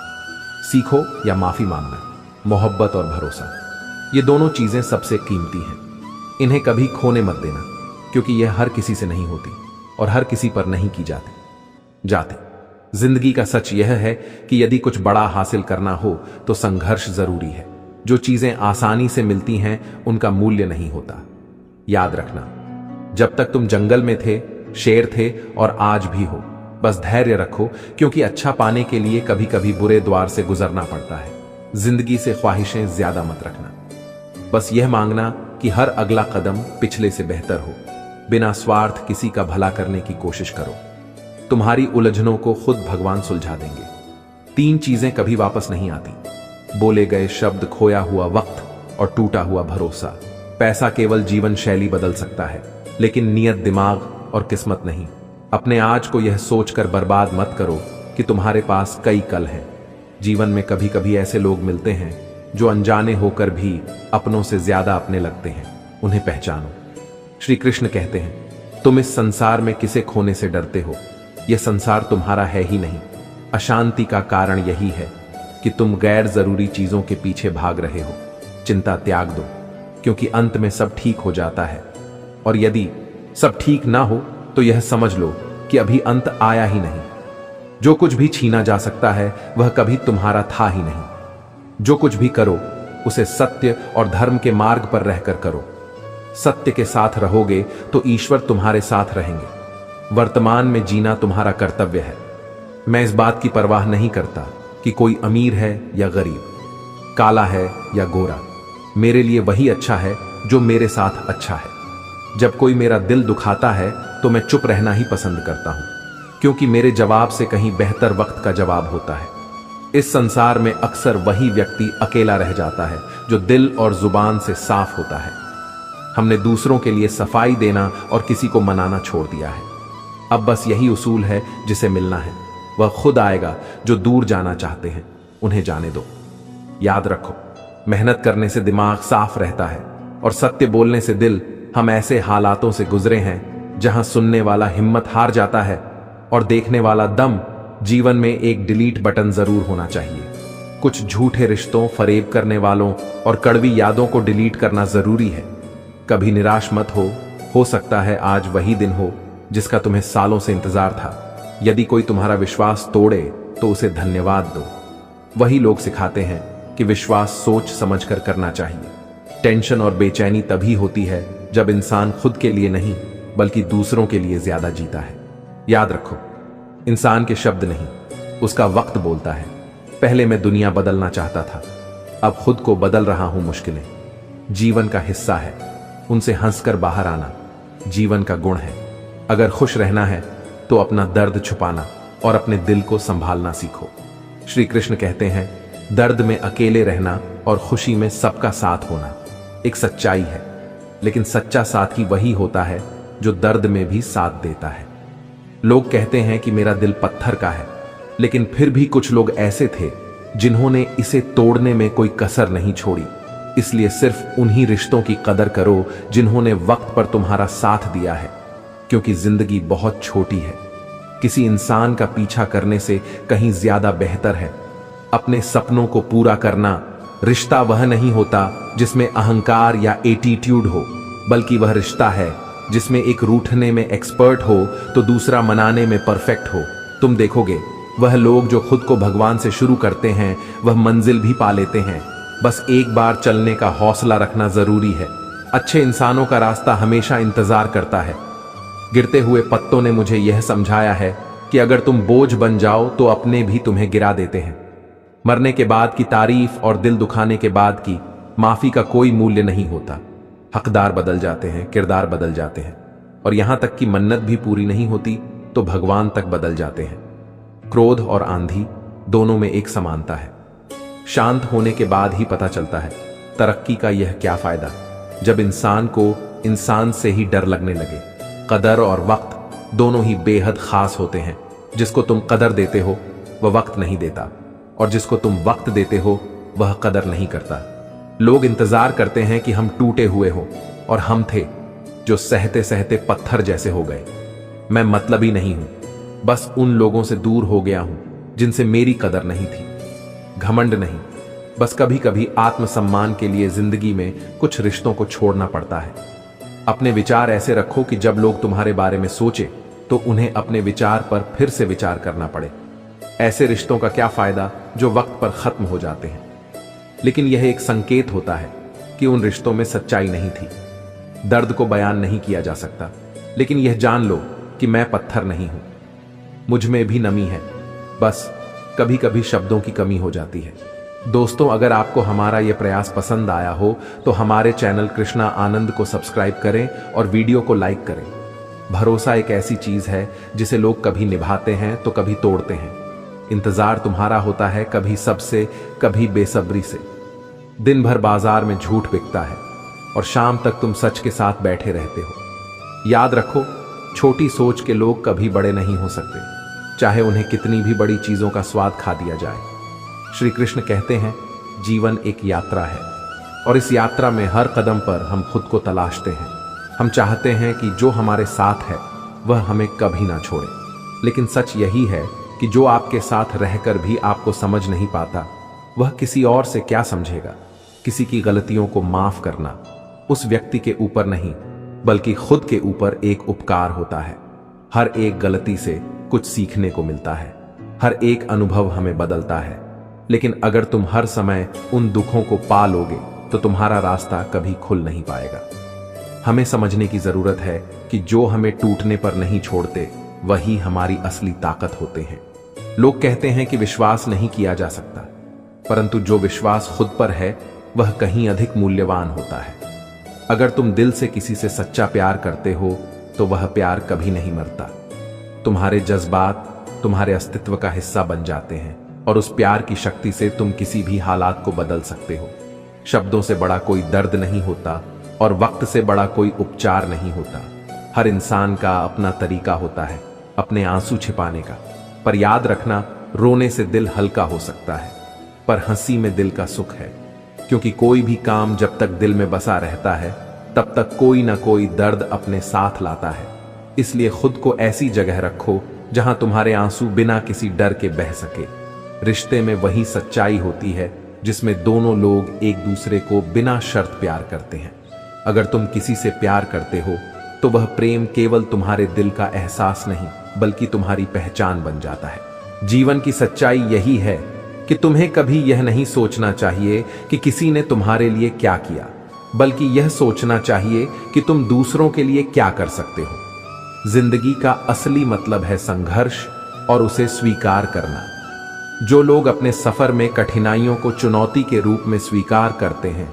सीखो या माफी मांगना। मोहब्बत और भरोसा, ये दोनों चीजें सबसे कीमती हैं। इन्हें कभी खोने मत देना, क्योंकि यह हर किसी से नहीं होती और हर किसी पर नहीं की जाती। जिंदगी का सच यह है कि यदि कुछ बड़ा हासिल करना हो तो संघर्ष जरूरी है। जो चीजें आसानी से मिलती हैं उनका मूल्य नहीं होता। याद रखना, जब तक तुम जंगल में थे शेर थे और आज भी हो। बस धैर्य रखो, क्योंकि अच्छा पाने के लिए कभी कभी बुरे द्वार से गुजरना पड़ता है। जिंदगी से ख्वाहिशें ज्यादा मत रखना, बस यह मांगना कि हर अगला कदम पिछले से बेहतर हो। बिना स्वार्थ किसी का भला करने की कोशिश करो। तुम्हारी उलझनों को खुद भगवान सुलझा देंगे। 3 चीजें कभी वापस नहीं आती, बोले गए शब्द, खोया हुआ वक्त और टूटा हुआ भरोसा। पैसा केवल जीवन शैली बदल सकता है, लेकिन नियत, दिमाग और किस्मत नहीं। अपने आज को यह सोचकर बर्बाद मत करो कि तुम्हारे पास कई कल हैं। जीवन में कभी कभी ऐसे लोग मिलते हैं जो अनजाने होकर भी अपनों से ज्यादा अपने लगते हैं। उन्हें पहचानो। श्री कृष्ण कहते हैं, तुम इस संसार में किसे खोने से डरते हो? यह संसार तुम्हारा है ही नहीं। अशांति का कारण यही है कि तुम गैर जरूरी चीजों के पीछे भाग रहे हो। चिंता त्याग दो, क्योंकि अंत में सब ठीक हो जाता है। और यदि सब ठीक ना हो तो यह समझ लो कि अभी अंत आया ही नहीं। जो कुछ भी छीना जा सकता है वह कभी तुम्हारा था ही नहीं। जो कुछ भी करो उसे सत्य और धर्म के मार्ग पर रहकर करो। सत्य के साथ रहोगे तो ईश्वर तुम्हारे साथ रहेंगे। वर्तमान में जीना तुम्हारा कर्तव्य है। मैं इस बात की परवाह नहीं करता कि कोई अमीर है या गरीब, काला है या गोरा। मेरे लिए वही अच्छा है जो मेरे साथ अच्छा है। जब कोई मेरा दिल दुखाता है तो मैं चुप रहना ही पसंद करता हूं, क्योंकि मेरे जवाब से कहीं बेहतर वक्त का जवाब होता है। इस संसार में अक्सर वही व्यक्ति अकेला रह जाता है जो दिल और जुबान से साफ होता है। हमने दूसरों के लिए सफाई देना और किसी को मनाना छोड़ दिया है। अब बस यही उसूल है, जिसे मिलना है वह खुद आएगा। जो दूर जाना चाहते हैं उन्हें जाने दो। याद रखो, मेहनत करने से दिमाग साफ रहता है और सत्य बोलने से दिल। हम ऐसे हालातों से गुजरे हैं जहां सुनने वाला हिम्मत हार जाता है और देखने वाला दम। जीवन में एक डिलीट बटन जरूर होना चाहिए। कुछ झूठे रिश्तों, फरेब करने वालों और कड़वी यादों को डिलीट करना जरूरी है। कभी निराश मत हो सकता है आज वही दिन हो जिसका तुम्हें सालों से इंतजार था। यदि कोई तुम्हारा विश्वास तोड़े तो उसे धन्यवाद दो। वही लोग सिखाते हैं कि विश्वास सोच समझकर करना चाहिए। टेंशन और बेचैनी तभी होती है जब इंसान खुद के लिए नहीं बल्कि दूसरों के लिए ज्यादा जीता है। याद रखो, इंसान के शब्द नहीं, उसका वक्त बोलता है। पहले मैं दुनिया बदलना चाहता था, अब खुद को बदल रहा हूं। मुश्किलें जीवन का हिस्सा है, उनसे हंसकर बाहर आना जीवन का गुण है। अगर खुश रहना है तो अपना दर्द छुपाना और अपने दिल को संभालना सीखो। श्री कृष्ण कहते हैं, दर्द में अकेले रहना और खुशी में सबका साथ होना एक सच्चाई है, लेकिन सच्चा साथी वही होता है जो दर्द में भी साथ देता है। लोग कहते हैं कि मेरा दिल पत्थर का है, लेकिन फिर भी कुछ लोग ऐसे थे जिन्होंने इसे तोड़ने में कोई कसर नहीं छोड़ी। इसलिए सिर्फ उन्हीं रिश्तों की कदर करो जिन्होंने वक्त पर तुम्हारा साथ दिया है, क्योंकि जिंदगी बहुत छोटी है। किसी इंसान का पीछा करने से कहीं ज्यादा बेहतर है अपने सपनों को पूरा करना। रिश्ता वह नहीं होता जिसमें अहंकार या एटीट्यूड हो, बल्कि वह रिश्ता है जिसमें एक रूठने में एक्सपर्ट हो तो दूसरा मनाने में परफेक्ट हो। तुम देखोगे, वह लोग जो खुद को भगवान से शुरू करते हैं वह मंजिल भी पा लेते हैं। बस एक बार चलने का हौसला रखना जरूरी है। अच्छे इंसानों का रास्ता हमेशा इंतजार करता है। गिरते हुए पत्तों ने मुझे यह समझाया है कि अगर तुम बोझ बन जाओ तो अपने भी तुम्हें गिरा देते हैं। मरने के बाद की तारीफ और दिल दुखाने के बाद की माफी का कोई मूल्य नहीं होता। हकदार बदल जाते हैं, किरदार बदल जाते हैं, और यहां तक कि मन्नत भी पूरी नहीं होती तो भगवान तक बदल जाते हैं। क्रोध और आंधी दोनों में एक समानता है। शांत होने के बाद ही पता चलता है तरक्की का यह क्या फायदा, जब इंसान को इंसान से ही डर लगने लगे। कदर और वक्त दोनों ही बेहद खास होते हैं। जिसको तुम कदर देते हो वह वक्त नहीं देता, और जिसको तुम वक्त देते हो वह कदर नहीं करता। लोग इंतजार करते हैं कि हम टूटे हुए हो, और हम थे जो सहते सहते पत्थर जैसे हो गए। मैं मतलबी नहीं हूं, बस उन लोगों से दूर हो गया हूं जिनसे मेरी कदर नहीं थी। घमंड नहीं, बस कभी कभी आत्मसम्मान के लिए जिंदगी में कुछ रिश्तों को छोड़ना पड़ता है। अपने विचार ऐसे रखो कि जब लोग तुम्हारे बारे में सोचे तो उन्हें अपने विचार पर फिर से विचार करना पड़े। ऐसे रिश्तों का क्या फायदा जो वक्त पर खत्म हो जाते हैं, लेकिन यह एक संकेत होता है कि उन रिश्तों में सच्चाई नहीं थी। दर्द को बयान नहीं किया जा सकता, लेकिन यह जान लो कि मैं पत्थर नहीं हूं, मुझ में भी नमी है। बस कभी कभी शब्दों की कमी हो जाती है। दोस्तों, अगर आपको हमारा यह प्रयास पसंद आया हो तो हमारे चैनल कृष्णा आनंद को सब्सक्राइब करें और वीडियो को लाइक करें। भरोसा एक ऐसी चीज है जिसे लोग कभी निभाते हैं तो कभी तोड़ते हैं। इंतजार तुम्हारा होता है, कभी सबसे कभी बेसब्री से। दिन भर बाजार में झूठ बिकता है और शाम तक तुम सच के साथ बैठे रहते हो। याद रखो, छोटी सोच के लोग कभी बड़े नहीं हो सकते। चाहे उन्हें कितनी भी बड़ी चीजों का स्वाद खा दिया जाए। श्री कृष्ण कहते हैं, जीवन एक यात्रा है और इस यात्रा में हर कदम पर हम खुद को तलाशते हैं। हम चाहते हैं कि जो हमारे साथ है वह हमें कभी ना छोड़े, लेकिन सच यही है कि जो आपके साथ रहकर भी आपको समझ नहीं पाता, वह किसी और से क्या समझेगा। किसी की गलतियों को माफ करना उस व्यक्ति के ऊपर नहीं बल्कि खुद के ऊपर एक उपकार होता है। हर एक गलती से कुछ सीखने को मिलता है, हर एक अनुभव हमें बदलता है। लेकिन अगर तुम हर समय उन दुखों को पा लोगे तो तुम्हारा रास्ता कभी खुल नहीं पाएगा। हमें समझने की जरूरत है कि जो हमें टूटने पर नहीं छोड़ते वही हमारी असली ताकत होते हैं। लोग कहते हैं कि विश्वास नहीं किया जा सकता, परंतु जो विश्वास खुद पर है वह कहीं अधिक मूल्यवान होता है। अगर तुम दिल से किसी से सच्चा प्यार करते हो तो वह प्यार कभी नहीं मरता। तुम्हारे जज्बात तुम्हारे अस्तित्व का हिस्सा बन जाते हैं और उस प्यार की शक्ति से तुम किसी भी हालात को बदल सकते हो। शब्दों से बड़ा कोई दर्द नहीं होता और वक्त से बड़ा कोई उपचार नहीं होता। हर इंसान का अपना तरीका होता है अपने आंसू छिपाने का, पर याद रखना, रोने से दिल हल्का हो सकता है पर हंसी में दिल का सुख है। क्योंकि कोई भी काम जब तक दिल में बसा रहता है तब तक कोई ना कोई दर्द अपने साथ लाता है। इसलिए खुद को ऐसी जगह रखो जहां तुम्हारे आंसू बिना किसी डर के बह सके। रिश्ते में वही सच्चाई होती है जिसमें दोनों लोग एक दूसरे को बिना शर्त प्यार करते हैं। अगर तुम किसी से प्यार करते हो तो वह प्रेम केवल तुम्हारे दिल का एहसास नहीं बल्कि तुम्हारी पहचान बन जाता है। जीवन की सच्चाई यही है कि तुम्हें कभी यह नहीं सोचना चाहिए कि किसी ने तुम्हारे लिए क्या किया, बल्कि यह सोचना चाहिए कि तुम दूसरों के लिए क्या कर सकते हो। जिंदगी का असली मतलब है संघर्ष और उसे स्वीकार करना। जो लोग अपने सफर में कठिनाइयों को चुनौती के रूप में स्वीकार करते हैं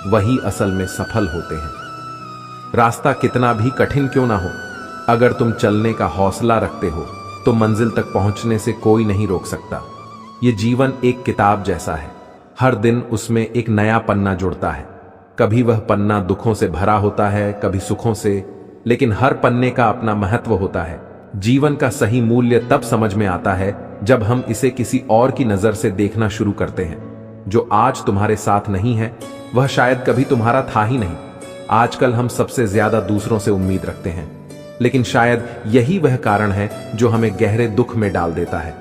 वही असल में सफल होते हैं। रास्ता कितना भी कठिन क्यों ना हो, अगर तुम चलने का हौसला रखते हो तो मंजिल तक पहुंचने से कोई नहीं रोक सकता। ये जीवन एक किताब जैसा है, हर दिन उसमें एक नया पन्ना जुड़ता है। कभी वह पन्ना दुखों से भरा होता है, कभी सुखों से, लेकिन हर पन्ने का अपना महत्व होता है। जीवन का सही मूल्य तब समझ में आता है जब हम इसे किसी और की नजर से देखना शुरू करते हैं। जो आज तुम्हारे साथ नहीं है वह शायद कभी तुम्हारा था ही नहीं। आजकल हम सबसे ज्यादा दूसरों से उम्मीद रखते हैं, लेकिन शायद यही वह कारण है जो हमें गहरे दुख में डाल देता है।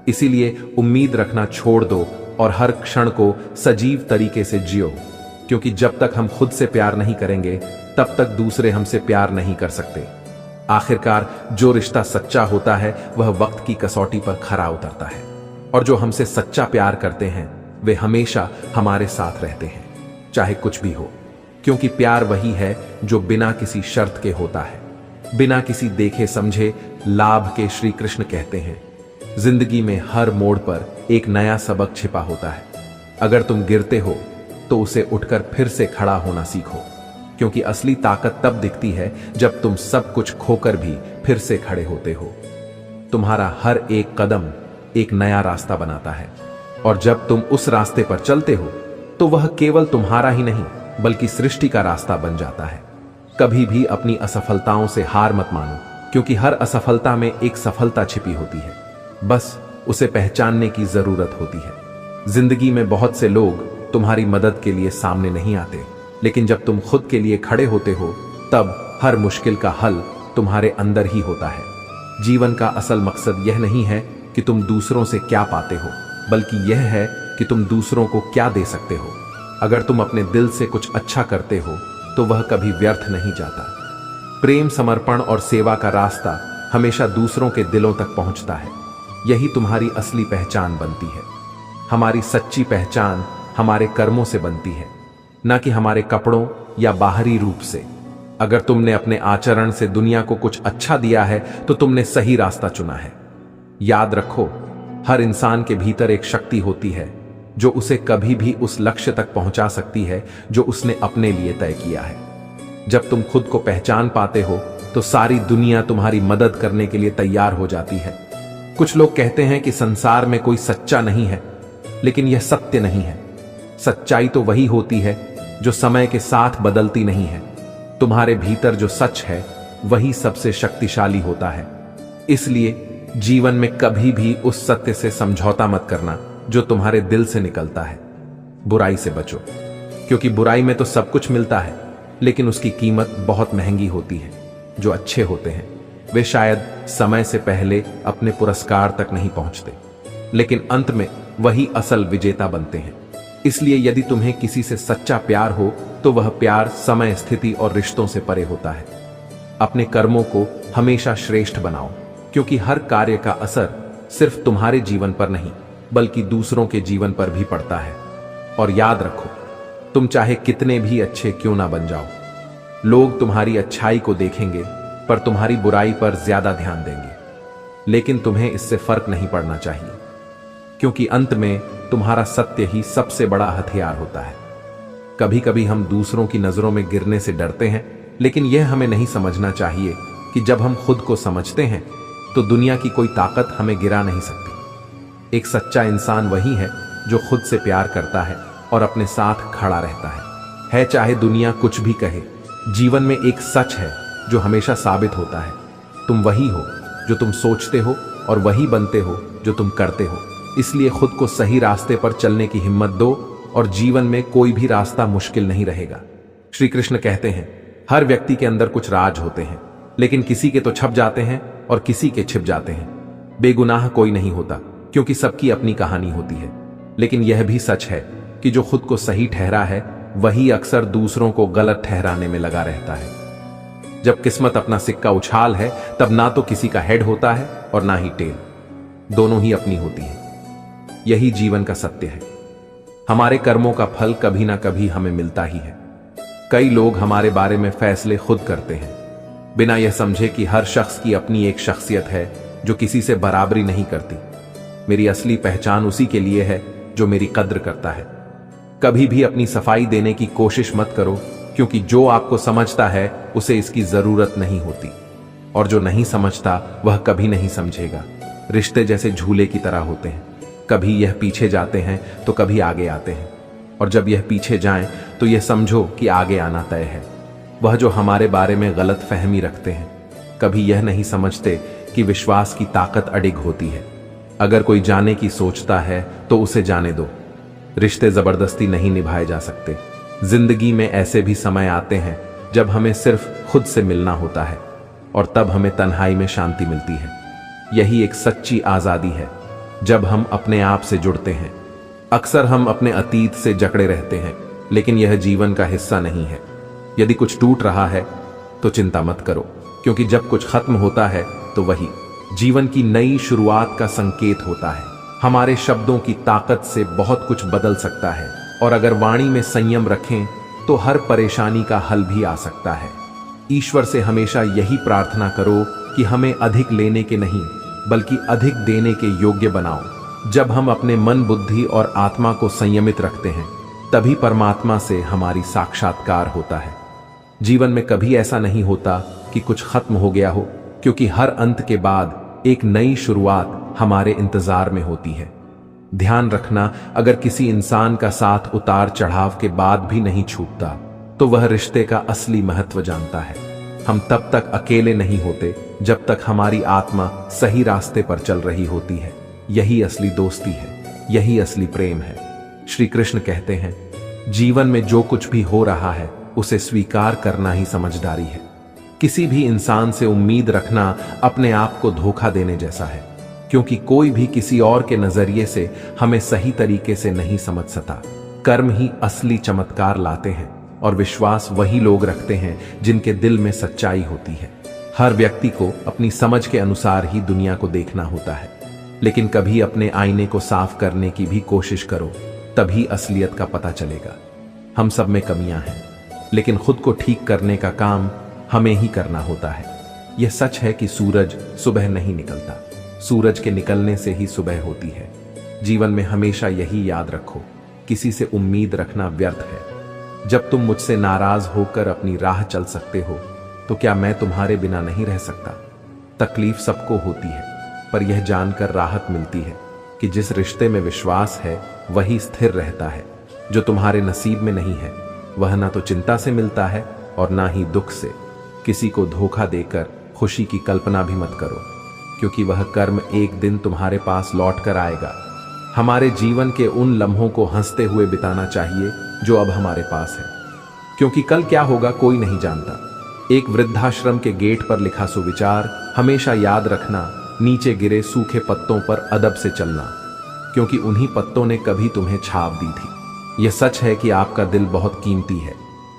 इसीलिए उम्मीद रखना छोड़ दो और हर क्षण को सजीव तरीके से जियो, क्योंकि जब तक हम खुद से प्यार नहीं करेंगे तब तक दूसरे हमसे प्यार नहीं कर सकते। आखिरकार जो रिश्ता सच्चा होता है वह वक्त की कसौटी पर खरा उतरता है, और जो हमसे सच्चा प्यार करते हैं वे हमेशा हमारे साथ रहते हैं, चाहे कुछ भी हो। क्योंकि प्यार वही है जो बिना किसी शर्त के होता है, बिना किसी देखे समझे लाभ के। श्री कृष्ण कहते हैं, जिंदगी में हर मोड़ पर एक नया सबक छिपा होता है। अगर तुम गिरते हो तो उसे उठकर फिर से खड़ा होना सीखो, क्योंकि असली ताकत तब दिखती है जब तुम सब कुछ खोकर भी फिर से खड़े होते हो। तुम्हारा हर एक कदम एक नया रास्ता बनाता है, और जब तुम उस रास्ते पर चलते हो तो वह केवल तुम्हारा ही नहीं बल्कि सृष्टि का रास्ता बन जाता है। कभी भी अपनी असफलताओं से हार मत मानो, क्योंकि हर असफलता में एक सफलता छिपी होती है, बस उसे पहचानने की जरूरत होती है। जिंदगी में बहुत से लोग तुम्हारी मदद के लिए सामने नहीं आते, लेकिन जब तुम खुद के लिए खड़े होते हो तब हर मुश्किल का हल तुम्हारे अंदर ही होता है। जीवन का असल मकसद यह नहीं है कि तुम दूसरों से क्या पाते हो, बल्कि यह है कि तुम दूसरों को क्या दे सकते हो। अगर तुम अपने दिल से कुछ अच्छा करते हो तो वह कभी व्यर्थ नहीं जाता। प्रेम, समर्पण और सेवा का रास्ता हमेशा दूसरों के दिलों तक पहुंचता है। यही तुम्हारी असली पहचान बनती है। हमारी सच्ची पहचान हमारे कर्मों से बनती है, न कि हमारे कपड़ों या बाहरी रूप से। अगर तुमने अपने आचरण से दुनिया को कुछ अच्छा दिया है तो तुमने सही रास्ता चुना है। याद रखो, हर इंसान के भीतर एक शक्ति होती है जो उसे कभी भी उस लक्ष्य तक पहुंचा सकती है जो उसने अपने लिए तय किया है। जब तुम खुद को पहचान पाते हो तो सारी दुनिया तुम्हारी मदद करने के लिए तैयार हो जाती है। कुछ लोग कहते हैं कि संसार में कोई सच्चा नहीं है, लेकिन यह सत्य नहीं है। सच्चाई तो वही होती है जो समय के साथ बदलती नहीं है। तुम्हारे भीतर जो सच है वही सबसे शक्तिशाली होता है। इसलिए जीवन में कभी भी उस सत्य से समझौता मत करना जो तुम्हारे दिल से निकलता है। बुराई से बचो, क्योंकि बुराई में तो सब कुछ मिलता है, लेकिन उसकी कीमत बहुत महंगी होती है। जो अच्छे होते हैं वे शायद समय से पहले अपने पुरस्कार तक नहीं पहुंचते, लेकिन अंत में वही असल विजेता बनते हैं। इसलिए यदि तुम्हें किसी से सच्चा प्यार हो तो वह प्यार समय, स्थिति और रिश्तों से परे होता है। अपने कर्मों को हमेशा श्रेष्ठ बनाओ, क्योंकि हर कार्य का असर सिर्फ तुम्हारे जीवन पर नहीं बल्कि दूसरों के जीवन पर भी पड़ता है। और याद रखो, तुम चाहे कितने भी अच्छे क्यों ना बन जाओ, लोग तुम्हारी अच्छाई को देखेंगे पर तुम्हारी बुराई पर ज्यादा ध्यान देंगे। लेकिन तुम्हें इससे फर्क नहीं पड़ना चाहिए, क्योंकि अंत में तुम्हारा सत्य ही सबसे बड़ा हथियार होता है। कभी कभी हम दूसरों की नजरों में गिरने से डरते हैं, लेकिन यह हमें नहीं समझना चाहिए कि जब हम खुद को समझते हैं तो दुनिया की कोई ताकत हमें गिरा नहीं सकती। एक सच्चा इंसान वही है जो खुद से प्यार करता है और अपने साथ खड़ा रहता है चाहे दुनिया कुछ भी कहे। जीवन में एक सच है जो हमेशा साबित होता है, तुम वही हो जो तुम सोचते हो और वही बनते हो जो तुम करते हो। इसलिए खुद को सही रास्ते पर चलने की हिम्मत दो और जीवन में कोई भी रास्ता मुश्किल नहीं रहेगा। श्री कृष्ण कहते हैं, हर व्यक्ति के अंदर कुछ राज होते हैं, लेकिन किसी के तो छप जाते हैं और किसी के छिप जाते हैं। बेगुनाह कोई नहीं होता, क्योंकि सबकी अपनी कहानी होती है। लेकिन यह भी सच है कि जो खुद को सही ठहरा है वही अक्सर दूसरों को गलत ठहराने में लगा रहता है। जब किस्मत अपना सिक्का उछाल है तब ना तो किसी का हेड होता है और ना ही टेल, दोनों ही अपनी होती है। यही जीवन का सत्य है। हमारे कर्मों का फल कभी ना कभी हमें मिलता ही है। कई लोग हमारे बारे में फैसले खुद करते हैं, बिना यह समझे कि हर शख्स की अपनी एक शख्सियत है जो किसी से बराबरी नहीं करती। मेरी असली पहचान उसी के लिए है जो मेरी कद्र करता है। कभी भी अपनी सफाई देने की कोशिश मत करो, क्योंकि जो आपको समझता है उसे इसकी जरूरत नहीं होती, और जो नहीं समझता वह कभी नहीं समझेगा। रिश्ते जैसे झूले की तरह होते हैं, कभी यह पीछे जाते हैं तो कभी आगे आते हैं, और जब यह पीछे जाएं तो यह समझो कि आगे आना तय है। वह जो हमारे बारे में गलत फहमी रखते हैं कभी यह नहीं समझते कि विश्वास की ताकत अडिग होती है। अगर कोई जाने की सोचता है तो उसे जाने दो। रिश्ते जबरदस्ती नहीं निभाए जा सकते। जिंदगी में ऐसे भी समय आते हैं जब हमें सिर्फ खुद से मिलना होता है, और तब हमें तन्हाई में शांति मिलती है। यही एक सच्ची आजादी है, जब हम अपने आप से जुड़ते हैं। अक्सर हम अपने अतीत से जकड़े रहते हैं, लेकिन यह जीवन का हिस्सा नहीं है। यदि कुछ टूट रहा है तो चिंता मत करो, क्योंकि जब कुछ खत्म होता है तो वही जीवन की नई शुरुआत का संकेत होता है। हमारे शब्दों की ताकत से बहुत कुछ बदल सकता है, और अगर वाणी में संयम रखें तो हर परेशानी का हल भी आ सकता है। ईश्वर से हमेशा यही प्रार्थना करो कि हमें अधिक लेने के नहीं बल्कि अधिक देने के योग्य बनाओ। जब हम अपने मन, बुद्धि और आत्मा को संयमित रखते हैं तभी परमात्मा से हमारी साक्षात्कार होता है। जीवन में कभी ऐसा नहीं होता कि कुछ खत्म हो गया हो, क्योंकि हर अंत के बाद एक नई शुरुआत हमारे इंतजार में होती है। ध्यान रखना, अगर किसी इंसान का साथ उतार चढ़ाव के बाद भी नहीं छूटता तो वह रिश्ते का असली महत्व जानता है। हम तब तक अकेले नहीं होते जब तक हमारी आत्मा सही रास्ते पर चल रही होती है। यही असली दोस्ती है, यही असली प्रेम है। श्री कृष्ण कहते हैं, जीवन में जो कुछ भी हो रहा है उसे स्वीकार करना ही समझदारी है। किसी भी इंसान से उम्मीद रखना अपने आप को धोखा देने जैसा है, क्योंकि कोई भी किसी और के नजरिए से हमें सही तरीके से नहीं समझ सकता। कर्म ही असली चमत्कार लाते हैं, और विश्वास वही लोग रखते हैं जिनके दिल में सच्चाई होती है। हर व्यक्ति को अपनी समझ के अनुसार ही दुनिया को देखना होता है, लेकिन कभी अपने आईने को साफ करने की भी कोशिश करो, तभी असलियत का पता चलेगा। हम सब में कमियां हैं, लेकिन खुद को ठीक करने का काम हमें ही करना होता है। यह सच है कि सूरज सुबह नहीं निकलता, सूरज के निकलने से ही सुबह होती है। जीवन में हमेशा यही याद रखो, किसी से उम्मीद रखना व्यर्थ है। जब तुम मुझसे नाराज होकर अपनी राह चल सकते हो तो क्या मैं तुम्हारे बिना नहीं रह सकता। तकलीफ सबको होती है, पर यह जानकर राहत मिलती है कि जिस रिश्ते में विश्वास है वही स्थिर रहता है। जो तुम्हारे नसीब में नहीं है वह ना तो चिंता से मिलता है और ना ही दुख से। किसी को धोखा देकर खुशी की कल्पना भी मत करो, क्योंकि वह कर्म एक दिन तुम्हारे पास लौट कर आएगा। हमारे जीवन के उन लम्हों को हंसते हुए बिताना चाहिए जो अब हमारे पास है, क्योंकि कल क्या होगा कोई नहीं जानता। एक वृद्धाश्रम के गेट पर लिखा सुविचार हमेशा याद रखना, नीचे गिरे सूखे पत्तों पर अदब से चलना, क्योंकि उन्हीं पत्तों ने कभी तुम्हें छाप दी थी। यह सच है कि आपका दिल बहुत कीमती है,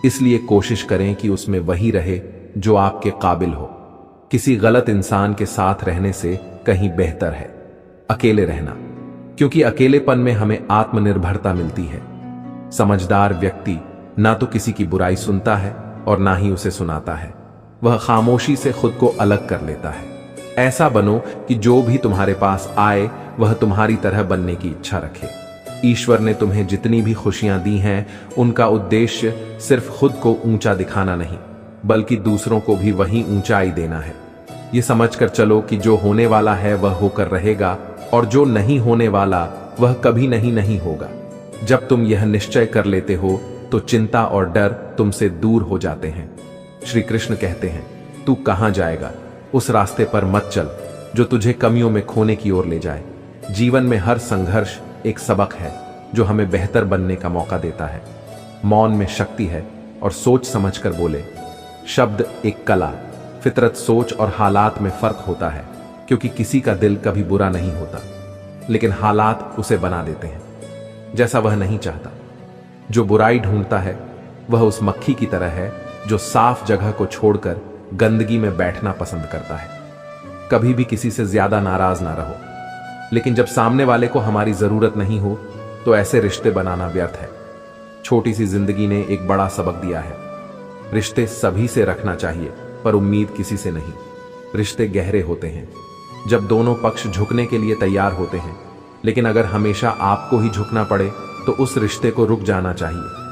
इसलिए कोशिश करें कि उसमें वही रहे जो आपके काबिल हो। किसी गलत इंसान के साथ रहने से कहीं बेहतर है अकेले रहना, क्योंकि अकेलेपन में हमें आत्मनिर्भरता मिलती है। समझदार व्यक्ति ना तो किसी की बुराई सुनता है और ना ही उसे सुनाता है, वह खामोशी से खुद को अलग कर लेता है। ऐसा बनो कि जो भी तुम्हारे पास आए वह तुम्हारी तरह बनने की इच्छा रखे। ईश्वर ने तुम्हें जितनी भी खुशियां दी हैं, उनका उद्देश्य सिर्फ खुद को ऊंचा दिखाना नहीं, बल्कि दूसरों को भी वही ऊंचाई देना है। ये समझकर चलो कि जो होने वाला है वह होकर रहेगा, और जो नहीं होने वाला वह कभी नहीं होगा। जब तुम यह निश्चय कर लेते हो तो चिंता और डर तुमसे दूर हो जाते हैं। श्री कृष्ण कहते हैं, तू कहां जाएगा, उस रास्ते पर मत चल जो तुझे कमियों में खोने की ओर ले जाए। जीवन में हर संघर्ष एक सबक है जो हमें बेहतर बनने का मौका देता है। मौन में शक्ति है, और सोच समझकर बोले। शब्द एक कला, फितरत, सोच और हालात में फर्क होता है, क्योंकि किसी का दिल कभी बुरा नहीं होता, लेकिन हालात उसे बना देते हैं जैसा वह नहीं चाहता। जो बुराई ढूंढता है वह उस मक्खी की तरह है जो साफ जगह को छोड़कर गंदगी में बैठना पसंद करता है। कभी भी किसी से ज्यादा नाराज ना रहो, लेकिन जब सामने वाले को हमारी जरूरत नहीं हो तो ऐसे रिश्ते बनाना व्यर्थ है। छोटी सी जिंदगी ने एक बड़ा सबक दिया है। रिश्ते सभी से रखना चाहिए, पर उम्मीद किसी से नहीं। रिश्ते गहरे होते हैं जब दोनों पक्ष झुकने के लिए तैयार होते हैं, लेकिन अगर हमेशा आपको ही झुकना पड़े तो उस रिश्ते को रुक जाना चाहिए।